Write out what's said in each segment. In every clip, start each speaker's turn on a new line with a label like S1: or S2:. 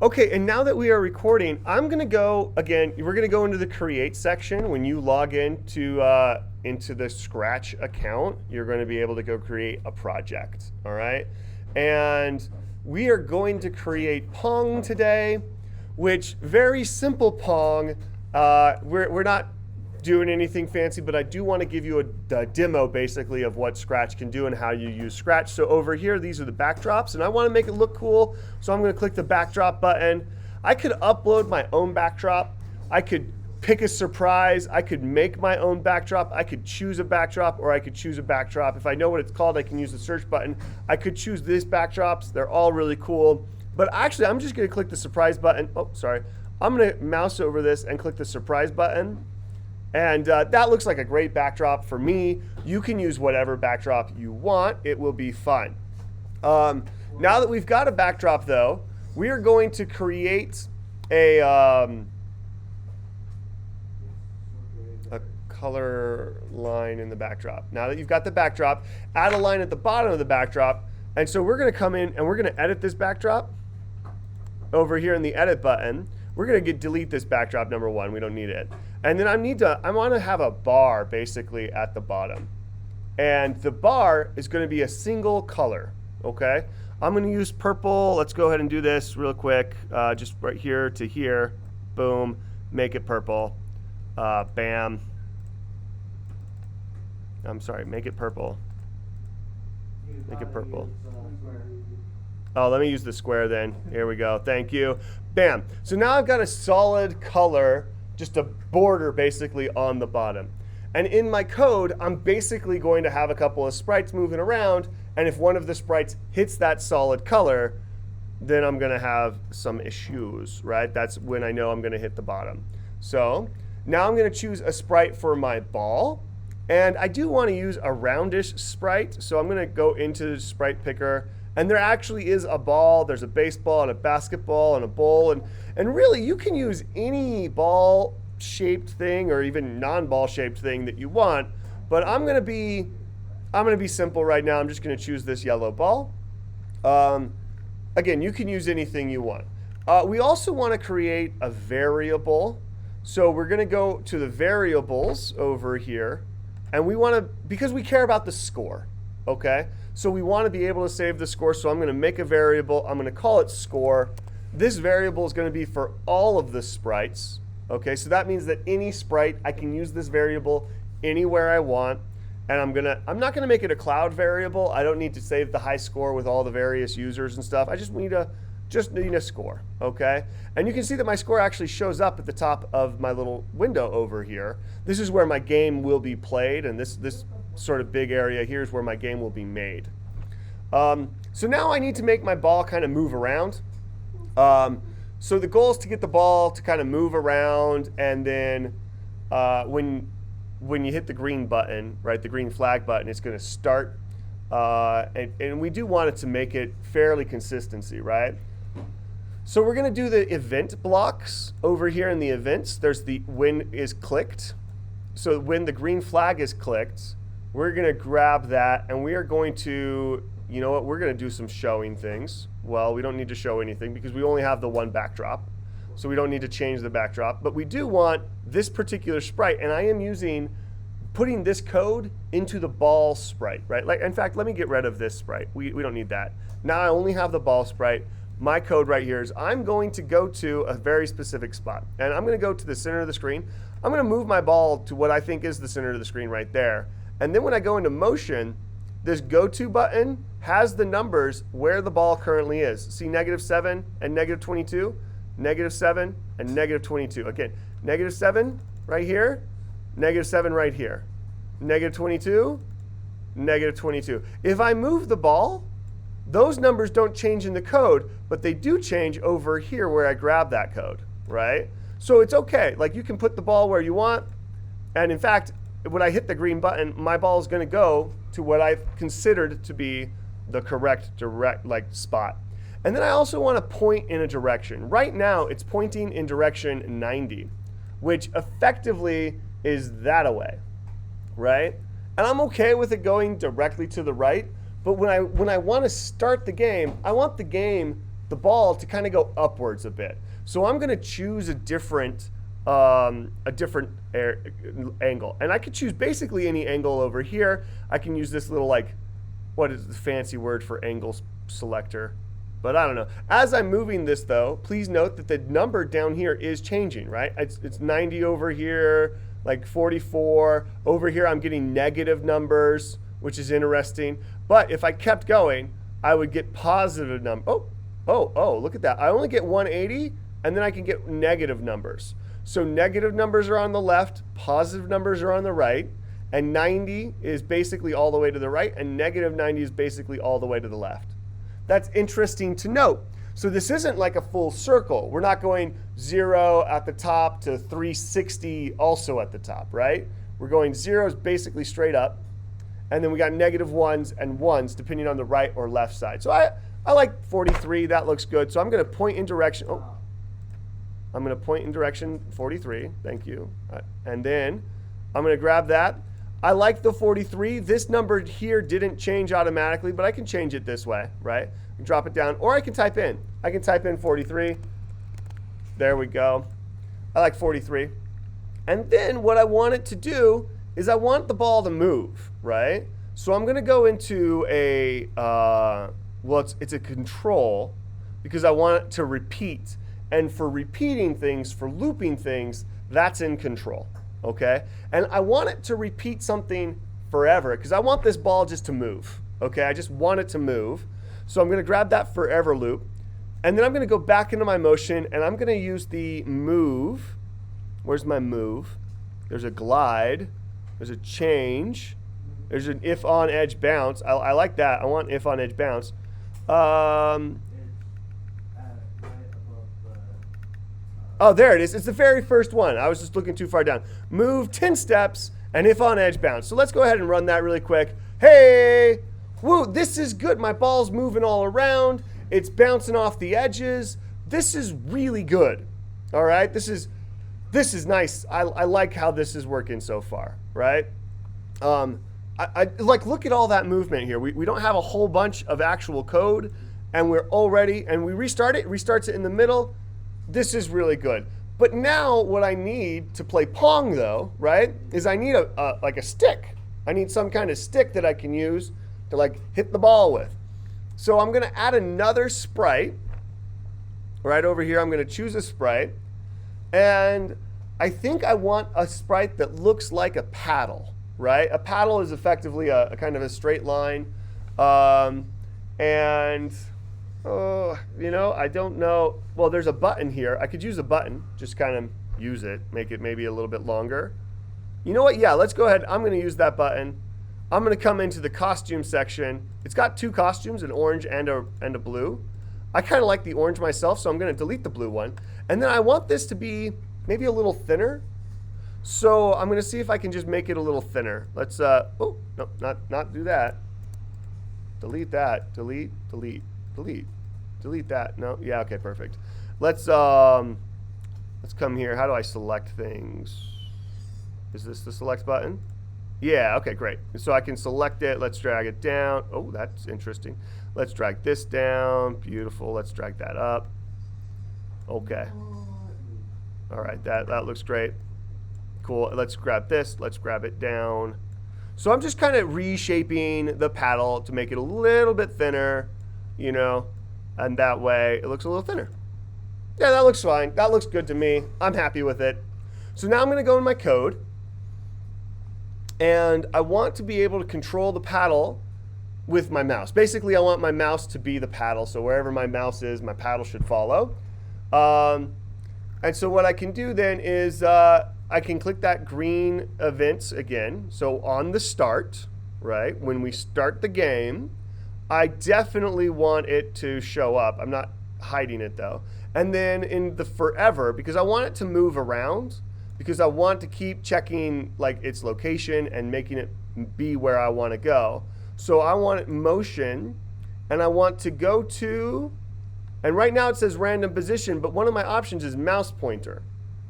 S1: Okay, and now that we are recording, I'm gonna go again. We're gonna go into the create section. When you log into the Scratch account, you're going to be able to go create a project. All right, and we are going to create Pong today, which very simple Pong. We're not doing anything fancy, but I do want to give you a demo basically of what Scratch can do and how you use Scratch. So over here, these are the backdrops, and I want to make it look cool. So I'm going to click the backdrop button. I could upload my own backdrop. I could pick a surprise. I could make my own backdrop. I could choose a backdrop, or I could choose a backdrop. If I know what it's called, I can use the search button. I could choose these backdrops. They're all really cool. But actually, I'm just going to click the surprise button. Oh, sorry. I'm going to mouse over this and click the surprise button. And that looks like a great backdrop for me. You can use whatever backdrop you want. It will be fun. Now that we've got a backdrop, though, we are going to create a color line in the backdrop. Now that you've got the backdrop, add a line at the bottom of the backdrop. And so we're going to come in and we're going to edit this backdrop over here in the edit button. We're going to delete this backdrop, number one. We don't need it. And then I want to have a bar basically at the bottom. And the bar is going to be a single color, okay? I'm going to use purple. Let's go ahead and do this real quick. Just right here to here. Boom. Make it purple. Bam. I'm sorry. Make it purple. Make it purple. Oh, let me use the square then. Here we go. Thank you. Bam. So now I've got a solid color, just a border basically on the bottom. And in my code, I'm basically going to have a couple of sprites moving around. And if one of the sprites hits that solid color, then I'm going to have some issues, right? That's when I know I'm going to hit the bottom. So now I'm going to choose a sprite for my ball. And I do want to use a roundish sprite. So I'm going to go into the sprite picker. And there actually is a ball, there's a baseball and a basketball and a bowl. And really, you can use any ball-shaped thing or even non-ball-shaped thing that you want. But I'm gonna be simple right now. I'm just gonna choose this yellow ball. Again, you can use anything you want. We also want to create a variable. So we're gonna go to the variables over here. And we want to, because we care about the score, okay? So we want to be able to save the score, so I'm going to make a variable. I'm going to call it score. This variable is going to be for all of the sprites. Okay, so that means that any sprite, I can use this variable anywhere I want. And I'm not going to make it a cloud variable. I don't need to save the high score with all the various users and stuff. I just need a score, okay? And you can see that my score actually shows up at the top of my little window over here. This is where my game will be played, and this sort of big area here is where my game will be made. So now I need to make my ball kind of move around. So the goal is to get the ball to kind of move around, and then when you hit the green button, right, the green flag button, it's going to start. And we do want it to make it fairly consistency, right? So we're going to do the event blocks over here in the events. There's the when is clicked. So when the green flag is clicked, we're going to grab that, and we are going to, you know what, we're going to do some showing things. Well, we don't need to show anything because we only have the one backdrop. So we don't need to change the backdrop. But we do want this particular sprite, and I am putting this code into the ball sprite, right? Like, in fact, let me get rid of this sprite. We don't need that. Now I only have the ball sprite. My code right here is I'm going to go to a very specific spot. And I'm going to go to the center of the screen. I'm going to move my ball to what I think is the center of the screen right there. And then when I go into motion, this go to button has the numbers where the ball currently is. See -7 and -22, -7 and -22. Again, -7 right here, -7 right here, -22, -22. If I move the ball, those numbers don't change in the code, but they do change over here where I grab that code, right? So it's okay. Like, you can put the ball where you want. And in fact, when I hit the green button, my ball is going to go to what I've considered to be the correct spot. And then I also want to point in a direction. Right now, it's pointing in direction 90, which effectively is that away, right? And I'm okay with it going directly to the right. But when I want to start the game, I want the game the ball to kind of go upwards a bit. So I'm going to choose a different angle. And I could choose basically any angle over here. I can use this little, like, what is the fancy word for angle selector? But I don't know. As I'm moving this, though, please note that the number down here is changing, right? It's 90 over here, like 44. Over here, I'm getting negative numbers, which is interesting. But if I kept going, I would get positive numbers. Oh, look at that. I only get 180, and then I can get negative numbers. So negative numbers are on the left, positive numbers are on the right, and 90 is basically all the way to the right, and negative 90 is basically all the way to the left. That's interesting to note. So this isn't like a full circle. We're not going 0 at the top to 360 also at the top, right? We're going 0s basically straight up, and then we got negative 1s and 1s depending on the right or left side. So I like 43. That looks good. So I'm going to point in direction. I'm going to point in direction 43. Thank you. And then I'm going to grab that. I like the 43. This number here didn't change automatically, but I can change it this way, right? Drop it down, or I can type in. I can type in 43. There we go. I like 43. And then what I want it to do is I want the ball to move, right? So I'm going to go into a, it's a control because I want it to repeat. And for repeating things, for looping things, that's in control, okay? And I want it to repeat something forever because I want this ball just to move, okay? I just want it to move. So I'm going to grab that forever loop, and then I'm going to go back into my motion, and I'm going to use the move. Where's my move? There's a glide. There's a change. There's an if on edge bounce. I like that. I want if on edge bounce. Oh, there it is. It's the very first one. I was just looking too far down. Move 10 steps and if on edge bounce. So let's go ahead and run that really quick. Hey! Woo, this is good. My ball's moving all around. It's bouncing off the edges. This is really good. All right? This is nice. I like how this is working so far, right? I like, look at all that movement here. We don't have a whole bunch of actual code, and we're already, and we restart it, restarts it in the middle. This is really good. But now what I need to play Pong, though, right, is I need like a stick. I need some kind of stick that I can use to, like, hit the ball with. So I'm going to add another sprite. Right over here, I'm going to choose a sprite. And I think I want a sprite that looks like a paddle, right? A paddle is effectively a kind of a straight line. You know, I don't know. Well, there's a button here. I could use a button, just kind of use it, make it maybe a little bit longer. You know what? Yeah, let's go ahead. I'm going to use that button. I'm going to come into the costume section. It's got two costumes, an orange and a blue. I kind of like the orange myself, so I'm going to delete the blue one. And then I want this to be maybe a little thinner. So I'm going to see if I can just make it a little thinner. Let's, oh, no, not do that. Delete that. Delete that. No, yeah, okay, perfect. Let's come here. How do I select things? Is this the select button? Yeah, okay, great. So I can select it. Let's drag it down. Oh, that's interesting. Let's drag this down. Beautiful. Let's drag that up. Okay. All right, that looks great. Cool. Let's grab this. Let's grab it down. So I'm just kind of reshaping the paddle to make it a little bit thinner, you know, and that way it looks a little thinner. Yeah, that looks fine. That looks good to me. I'm happy with it. So now I'm going to go in my code. And I want to be able to control the paddle with my mouse. Basically, I want my mouse to be the paddle. So wherever my mouse is, my paddle should follow. And so what I can do then is I can click that green events again. So on the start, right, when we start the game, I definitely want it to show up. I'm not hiding it, though. And then in the forever, because I want it to move around, because I want to keep checking like its location and making it be where I want to go. So I want it motion, and I want to go to, and right now it says random position, but one of my options is mouse pointer,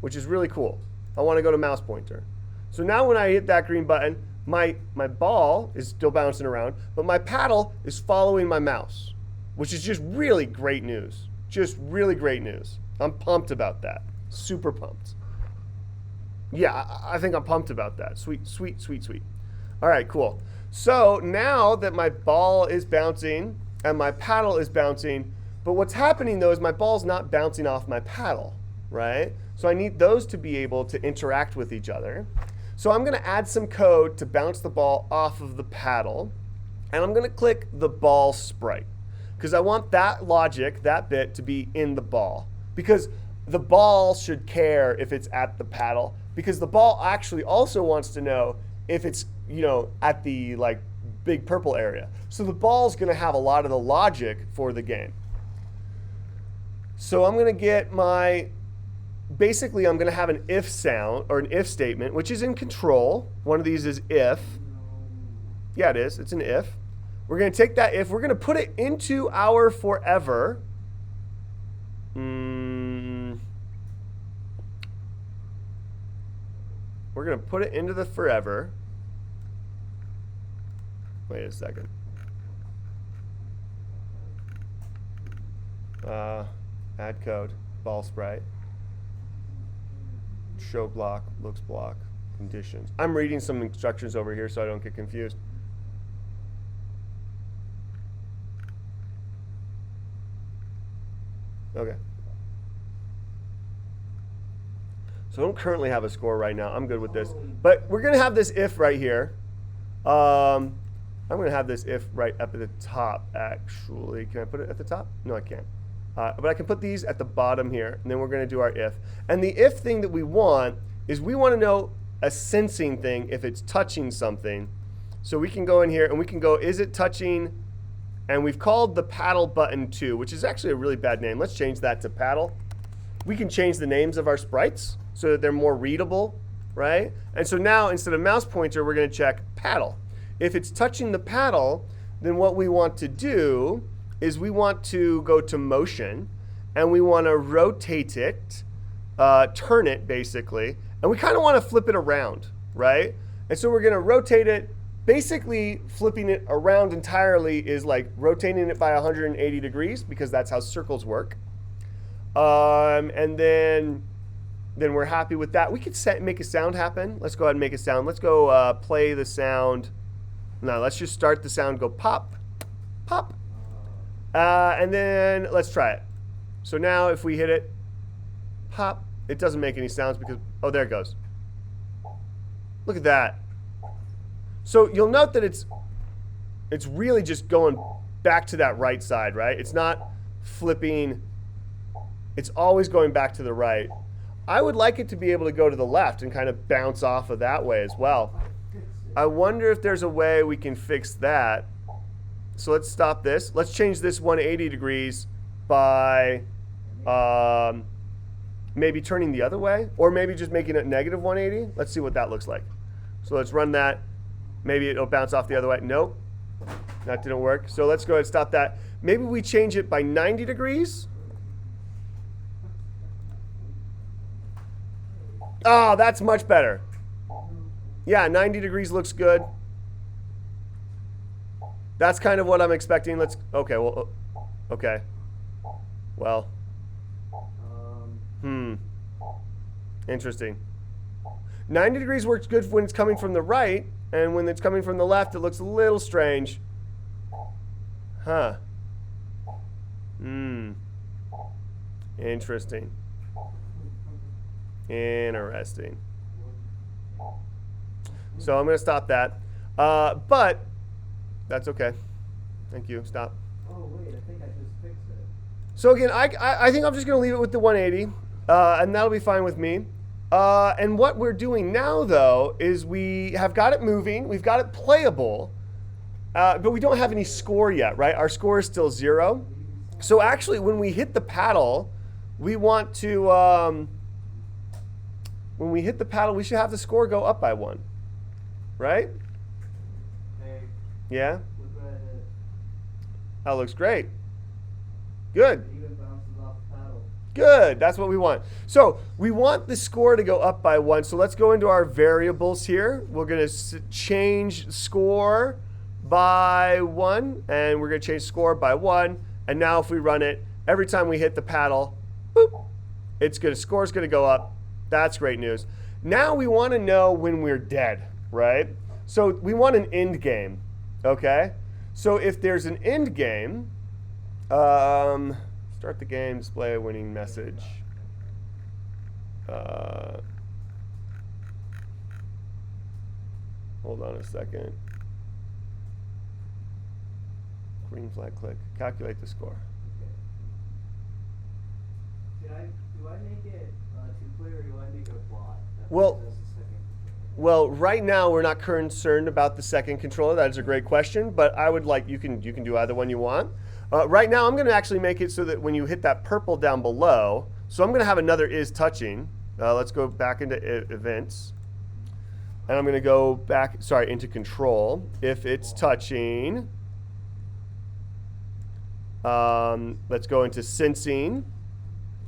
S1: which is really cool. I want to go to mouse pointer. So now when I hit that green button, my ball is still bouncing around, but my paddle is following my mouse. which is just really great news. Just really great news. I'm pumped about that. Super pumped. Yeah, I think I'm pumped about that. Sweet, sweet, sweet, sweet. All right, cool. So now that my ball is bouncing and my paddle is bouncing, but what's happening though is my ball's not bouncing off my paddle, right? So I need those to be able to interact with each other. So I'm going to add some code to bounce the ball off of the paddle, and I'm going to click the ball sprite because I want that logic, that bit, to be in the ball, because the ball should care if it's at the paddle, because the ball actually also wants to know if it's, you know, at the like big purple area. So the ball's going to have a lot of the logic for the game. So I'm going to get my, basically I'm going to have an if sound or an if statement, which is in control. One of these is if. Yeah, it is. It's an if. We're going to take that if, we're going to put it into our forever. We're going to put it into the forever. Wait a second. Add code, ball sprite, show block, looks block, conditions. I'm reading some instructions over here so I don't get confused. Okay. So I don't currently have a score right now. I'm good with this. But we're going to have this if right here. I'm going to have this if right up at the top, actually. Can I put it at the top? No, I can't. But I can put these at the bottom here, and then we're going to do our if. And the if thing that we want is we want to know a sensing thing if it's touching something. So we can go in here and we can go, is it touching? And we've called the paddle button 2, which is actually a really bad name. Let's change that to paddle. We can change the names of our sprites so that they're more readable, right? And so now instead of mouse pointer, we're going to check paddle. If it's touching the paddle, then what we want to do is we want to go to motion, and we want to rotate it, turn it basically, and we kind of want to flip it around, right? And so we're going to rotate it. Basically, flipping it around entirely is like rotating it by 180 degrees because that's how circles work. And then we're happy with that. We could make a sound happen. Let's go ahead and make a sound. Let's go play the sound. No, let's just start the sound, go pop, pop. And then let's try it. So now if we hit it, pop, it doesn't make any sounds because, oh, there it goes. Look at that. So you'll note that it's really just going back to that right side, right? It's not flipping. It's always going back to the right. I would like it to be able to go to the left and kind of bounce off of that way as well. I wonder if there's a way we can fix that. So let's stop this. Let's change this 180 degrees by maybe turning the other way, or maybe just making it negative 180. Let's see what that looks like. So let's run that. Maybe it'll bounce off the other way. Nope, that didn't work. So let's go ahead and stop that. Maybe we change it by 90 degrees. Oh, that's much better. Yeah, 90 degrees looks good. That's kind of what I'm expecting. Let's, okay, well, okay. Well, interesting. 90 degrees works good when it's coming from the right, and when it's coming from the left, it looks a little strange. Huh. Interesting. Interesting. So I'm going to stop that. But that's okay. Thank you. Stop.
S2: Oh, wait. I think I just fixed it.
S1: So again, I think I'm just going to leave it with the 180, and that'll be fine with me. And what we're doing now, though, is we have got it moving. We've got it playable, but we don't have any score yet, right? Our score is still 0. So actually, when we hit the paddle, we want to, when we hit the paddle, we should have the score go up by 1, right?
S2: Hey,
S1: Yeah?
S2: look what I did.
S1: That looks great. Good.
S2: It even bounces off the paddle.
S1: Good, that's what we want. So we want the score to go up by 1. So let's go into our variables here. We're going to change score by 1, and we're going to change score by 1. And now if we run it, every time we hit the paddle, boop, score's gonna go up. That's great news. Now we want to know when we're dead, right? So we want an end game, okay? So if there's an end game, start the game, display a winning message. Hold on a second. Green flag click. Calculate the score.
S2: Okay. Do I make it two-player or do I make it a bot?
S1: Well,
S2: That's the second controller.
S1: Well, right now we're not concerned about the second controller. That is a great question, but I would like you can do either one you want. Right now I'm going to actually make it so that when you hit that purple down below, so I'm going to have another is touching. Let's go back into events, and I'm going to go back. Sorry, into control. If it's touching, let's go into sensing,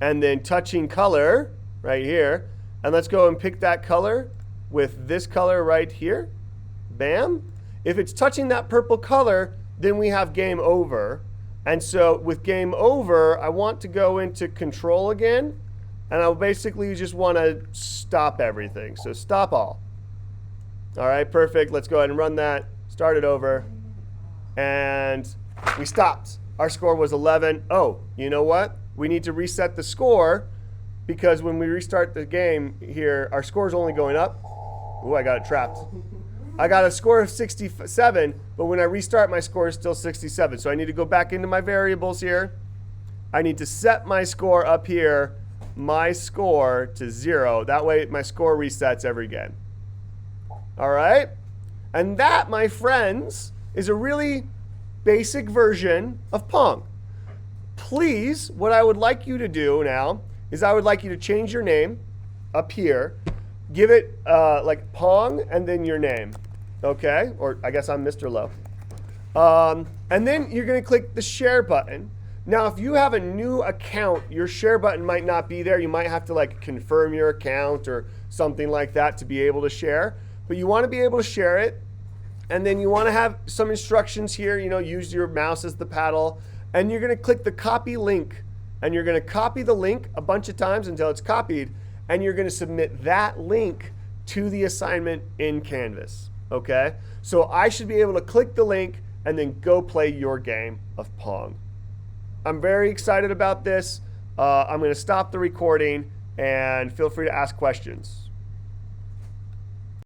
S1: and then touching color right here, and let's go and pick that color with this color right here. Bam. If it's touching that purple color, then we have game over. And so with game over, I want to go into control again, and I basically just want to stop everything. So stop all. All right, perfect. Let's go ahead and run that. Start it over. And we stopped. Our score was 11. Oh, you know what? We need to reset the score because when we restart the game here, our score is only going up. Ooh, I got it trapped. I got a score of 67, but when I restart, my score is still 67. So I need to go back into my variables here. I need to set my score up here, my score to 0. That way my score resets every game. All right? And that, my friends, is a really basic version of Pong. Please, what I would like you to do now is I would like you to change your name up here. Give it like Pong and then your name. Okay? Or I guess I'm Mr. Lowe. And then you're going to click the share button. Now, if you have a new account, your share button might not be there. You might have to like confirm your account or something like that to be able to share. But you want to be able to share it. And then you want to have some instructions here. You know, use your mouse as the paddle. And you're going to click the copy link. And you're going to copy the link a bunch of times until it's copied. And you're going to submit that link to the assignment in Canvas. Okay? So I should be able to click the link and then go play your game of Pong. I'm very excited about this. I'm going to stop the recording and feel free to ask questions.